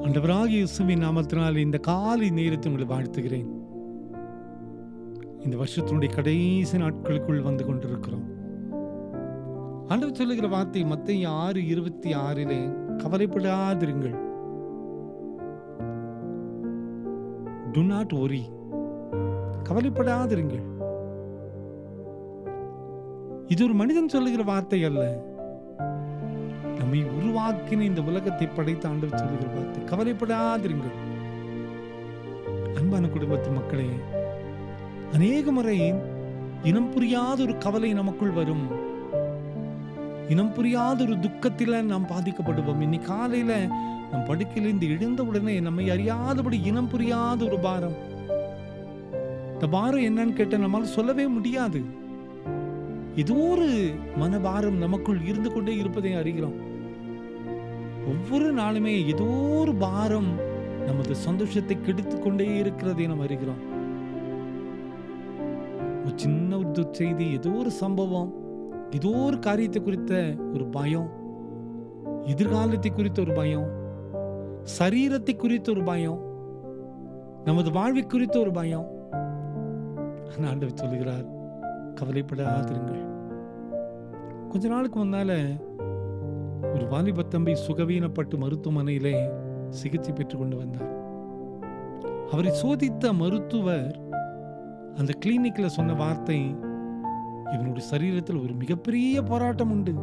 ஆண்டவராகிய இயேசுவின் நாமத்தினால் இந்த காலை நேரத்தை உங்களை வாழ்த்துகிறேன். இந்த வருஷத்தினுடைய கடைசி நாட்களுக்குள் வந்து கொண்டிருக்கிறோம். ஆண்டவர் சொல்லுகிற வார்த்தை மத்தேயு 6:26 கவலைப்படாதிருங்கள். Do not worry. கவலைப்படாதிருங்கள். இது ஒரு மனிதன் சொல்லுகிற வார்த்தை அல்ல. நம்மை உருவாக்கின இந்த உலகத்தை படைத்த ஆண்டவர் சொல்லுகிற வார்த்தை. கவலைப்படாதிருங்கள். அன்பான குடும்பத்து மக்களே, அநேக முறை இனம் புரியாத ஒரு கவலை நமக்குள் வரும். இனம் புரியாத ஒரு துக்கத்தில நாம் பாதிக்கப்படுவோம். இன்னைக்கு காலையில நம் படுக்கையிலிருந்து எழுந்த உடனே நம்மை அறியாதபடி இனம் புரியாத ஒரு பாரம். இந்த பாரம் என்னன்னு கேட்ட நம்மால் சொல்லவே முடியாது. ஏதோ ஒரு மனபாரம் நமக்குள் இருந்து கொண்டே இருப்பதை அறிகிறோம். ஒவ்வொரு நாளுமே ஏதோ ஒரு பாரம் நமது சந்தோஷத்தை கெடுத்துக் கொண்டே இருக்கிறதை நாம் அறிகிறோம். ஒரு சின்ன ஒரு துச்செய்தி, ஏதோ ஒரு சம்பவம், ஏதோ ஒரு காரியத்தை குறித்த ஒரு பயம், எதிர்காலத்தை குறித்த ஒரு பயம், சரீரத்தை குறித்த ஒரு பயம், நமது வாழ்வை குறித்த ஒரு பயம். ஆண்டவர் சொல்லுகிறார், கவலைப்படாதிருங்கள். கொஞ்ச நாளுக்கு முன்னால ஒரு வாலிப தம்பி சுகவீனப்பட்டு மருத்துவமனையிலே சிகிச்சை பெற்றுக் கொண்டு வந்தார். அவரை சோதித்த மருத்துவர் அந்த கிளினிக்ல சொன்ன வார்த்தை, இவனுடைய சரீரத்தில் ஒரு மிகப்பெரிய போராட்டம் உண்டு,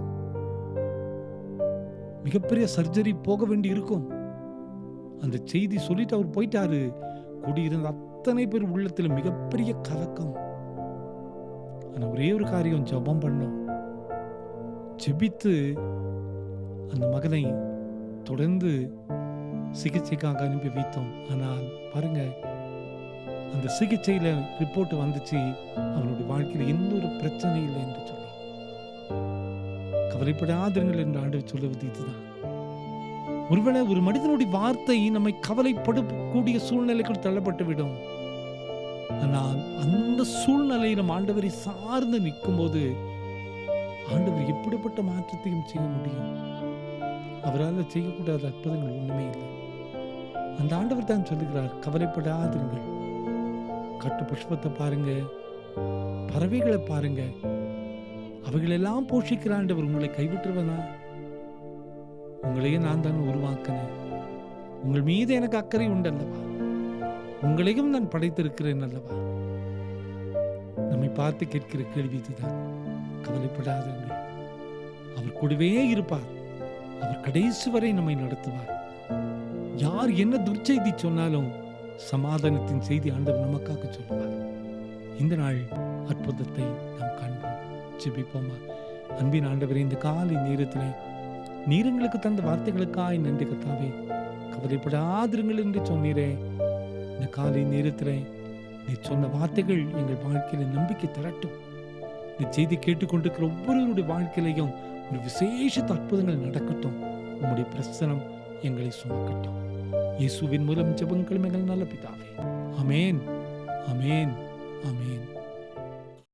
மிகப்பெரிய சர்ஜரி போக வேண்டி இருக்கும். அந்த செய்தி சொல்லிட்டு அவர் போயிட்டாரு. கூடியிருந்த அத்தனை பேர் உள்ளத்தில் மிகப்பெரிய கலக்கம். ஆனா ஒரே ஒரு காரியம், ஜெபம் பண்ணோம். ஜெபித்து அந்த மகனை தொடர்ந்து சிகிச்சைக்காக அனுப்பி வைத்தோம். ஆனால் பாருங்க, அந்த சிகிச்சையில ரிப்போர்ட் வந்துச்சு, அவனுடைய வாழ்க்கையில் எந்த ஒரு பிரச்சனை இல்லை என்று சொல்லி. கவலைப்படாதீர்கள் என்று ஆண்டவர் சொல்லுவது இதுதான். ஒருவேளை ஒரு மனிதனுடைய வார்த்தை நம்மை கவலைப்படக்கூடிய சூழ்நிலைக்குள் தள்ளப்பட்டு விடும். ஆனால் அந்த சூழ்நிலையை நம் ஆண்டவரை சார்ந்து நிற்கும் போது ஆண்டவர் எப்படிப்பட்ட மாற்றத்தையும் செய்ய முடியும். அவரால் செய்யக்கூடாத அற்புதங்கள் ஒண்ணுமே இல்லை. அந்த ஆண்டவர் தான் சொல்லுகிறார், கவலைப்படாதீர்கள். கட்டு புஷ்பத்தை பாருங்க, பறவைகளை பாருங்க, அவைகளெல்லாம் போஷிக்கிற ஆண்டவர் உங்களை கைவிட்டுருவனா? உங்களையே நான் தான் உருவாக்கினேன். உங்கள் மீது எனக்கு அக்கறை உண்டல்லவா? உங்களையும் நான் படைத்திருக்கிறேன் அல்லவா? நம்மை பார்த்து கேட்கிற கேள்வி இதுதான். கவலைப்படாதீர்கள். அவர் கூடவே இருப்பார். அவர் கடைசி வரை நம்மை நடத்துவார். யார் என்ன துர்ச்செய்தி சொன்னாலும் சமாதானத்தின் செய்தி ஆண்டவர் நமக்காக சொல்லுவார். இந்த நாள் அற்புதத்தை நாம் காண்போம். ஜெபிப்போமா? அன்பின் ஆண்டவரே, இந்த காலை நேரத்திலே நீர் எங்களுக்கு தந்த வார்த்தைகளுக்காய் நன்றி கர்த்தாவே. கவலைப்படாதிருங்கள் என்று சொன்னீரே. இந்த காலை நேரத்திலே நீர் சொன்ன வார்த்தைகள் எங்கள் வாழ்க்கையில நம்பிக்கை தரட்டும். இந்த செய்தி கேட்டுக்கொண்டிருக்கிற ஒவ்வொருவருடைய வாழ்க்கையிலையும் ஒரு விசேஷ அற்புதங்கள் நடக்கட்டும். உம்முடைய பிரசனம் எங்களை சுமக்கட்டும். இயேசுவின் மூலம் ஜெபங்கள் எங்கள் நல்ல பிதாவே. ஆமென், ஆமென், ஆமென்.